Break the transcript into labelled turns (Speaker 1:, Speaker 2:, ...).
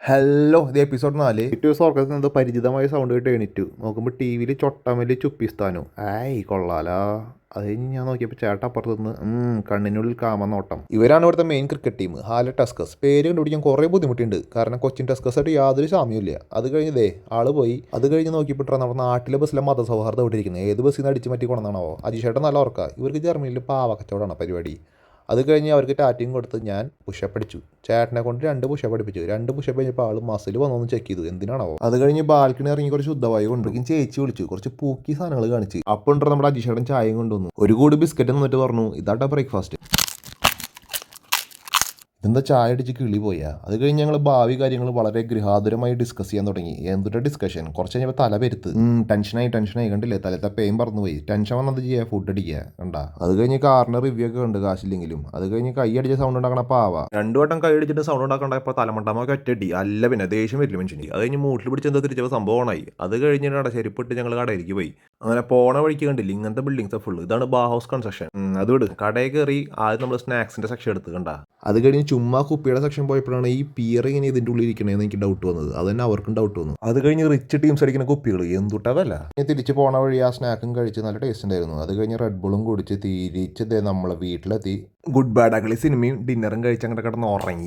Speaker 1: Hello ഇത് episode 4. പിറ്റേ ദിവസം ഉറക്കത്തിൽ എന്തോ പരിചിതമായ സൗണ്ട് കേട്ട് എണീറ്റു നോക്കുമ്പോൾ ടി വിയിൽ ചൊട്ടാമല്ലി ചുപ്പിസ്ഥാനു. കൊള്ളാലോ. അത് കഴിഞ്ഞ് ഞാൻ നോക്കിയപ്പോൾ ചേട്ടൻ അപ്പുറത്ത് നിന്ന് കണ്ണിനുള്ളിൽ കാമനോട്ടം. ഇവരാണ് ഇവിടുത്തെ മെയിൻ ക്രിക്കറ്റ് ടീം, ഹാല ടസ്കസ്. പേര് കണ്ടുപിടിക്കാൻ കുറേ ബുദ്ധിമുട്ടുണ്ട്, കാരണം കൊച്ചിൻ ടസ്കസായിട്ട് യാതൊരു സാമ്യമില്ല. അത് കഴിഞ്ഞതേ ആള് പോയി. അത് കഴിഞ്ഞ് നോക്കിയപ്പോഴാണ് നമ്മുടെ നാട്ടിലെ ബസ്സിലെ മതസൗഹാർദ്ദം വിട്ടിരിക്കുന്നത്. ഏത് ബസ്സിൽ നിന്ന് അടിച്ച് മാറ്റി കൊണ്ടാണോ അജിഷേട്ടൻ നല്ല ഉറക്കുക. ഇവർക്ക് ജർമ്മനിയിൽ പാവക്കച്ചവടമാണ് പരിപാടി. അത് കഴിഞ്ഞ് അവർക്ക് ടാറ്റിങ് കൊടുത്ത് ഞാൻ പുഷപ്പ് അടിച്ചു. ചേട്ടനെ കൊണ്ട് 2 പുഷപ്പ് പഠിപ്പിച്ചു. 2 പുഷപ്പ് കഴിഞ്ഞപ്പോൾ ആൾ മസിൽ വന്നൊന്ന് ചെക്ക് ചെയ്തു, എന്തിനാണോ. അത് കഴിഞ്ഞ് ബാൽക്കണി ഇറങ്ങി കുറച്ച് ശുദ്ധവായു കൊണ്ടുപോയി ചേച്ചി വിളിച്ചു, കുറച്ച് പൂക്കി സാധനങ്ങൾ കാണിച്ച്. അപ്പോൾ ഉണ്ടോ നമ്മുടെ അജിഷേട്ടൻ ചായയും കൊണ്ടുവന്നു. ഒരു കൂടി ബിസ്ക്കറ്റ് എന്നിട്ട് പറഞ്ഞു, ഇതാട്ടോ ബ്രേക്ക്ഫാസ്റ്റ്. ഇതെന്താ ചായ അടിച്ച് കിളി പോയാ. അത് കഴിഞ്ഞ് ഞങ്ങൾ ഭാവി കാര്യങ്ങൾ വളരെ ഗൃഹാതുരമായി ഡിസ്കസ് ചെയ്യാൻ തുടങ്ങി. എന്തൊരു ഡിസ്കഷൻ. കുറച്ച് കഴിഞ്ഞപ്പോൾ തല പെരുത്ത്. ടെൻഷനായി കണ്ടില്ലേ, തലത്തെ പെയിൻ പറന്നുപോയി. ടെൻഷൻ വന്നത് ചെയ്യുക, ഫുഡ് അടിക്കുക കണ്ടാ. അത് കഴിഞ്ഞ് കാറിന് റിവ്യൂ ഒക്കെ ഉണ്ട് കാശില്ലെങ്കിലും. അത് കഴിഞ്ഞ് കൈ അടിച്ച സൗണ്ട് ഉണ്ടാക്കണ പാവ 2 വട്ടം കൈ അടിച്ചിട്ട് സൗണ്ട് ഉണ്ടാക്കണ്ടപ്പോൾ തലമണ്ടമൊക്കെ ഒറ്റടി. അല്ല പിന്നെ ദേഷ്യം വരില്ല മനുഷ്യന്. അത് കഴിഞ്ഞ് മൂട്ടിൽ പിടിച്ച് എന്താ തിരിച്ചപ്പോൾ സംഭവമായി. അത് കഴിഞ്ഞിട്ടാണ് ചെരുപ്പിട്ട് ഞങ്ങൾ കടയിലേക്ക് പോയി. അങ്ങനെ പോണ വഴിക്ക് കണ്ടില്ല ഇങ്ങനത്തെ ബിൽഡിങ്സ് ഫുള്ള്. ഇതാണ് ബാഹൗസ് കൺസ്ട്രക്ഷൻ. അത് വിട്. കടയിൽ കയറി ആദ്യം നമ്മൾ സ്നാക്സിന്റെ സെക്ഷൻ എടുത്ത് കണ്ട. അത് കഴിഞ്ഞ് ചുമ്മാ കുപ്പിയുടെ സെക്ഷൻ പോയപ്പോഴാണ് ഈ പിയർ ഇങ്ങനെ ഇതിൻ്റെ ഉള്ളിൽ ഇരിക്കണേന്ന് എനിക്ക് ഡൗട്ട് വന്നത്. അത് തന്നെ അവർക്കും ഡൗട്ട് വന്നു. അത് കഴിഞ്ഞ് റിച്ച് ടീംസ് അടിക്കുന്ന കുപ്പികൾ എന്തുട്ടവല്ല. തിരിച്ച് പോണ വഴി ആ സ്നാക്കും കഴിച്ച് നല്ല ടേസ്റ്റ് ഉണ്ടായിരുന്നു. അത് കഴിഞ്ഞ് റെഡ് ബുളും കുടിച്ച് തിരിച്ച് നമ്മളെ വീട്ടിലെത്തി. ഗുഡ് ബാഡ് അഗ്ലി സിനിമയും ഡിന്നറും കഴിച്ച് അങ്ങോട്ട് കിടന്ന് ഉറങ്ങി.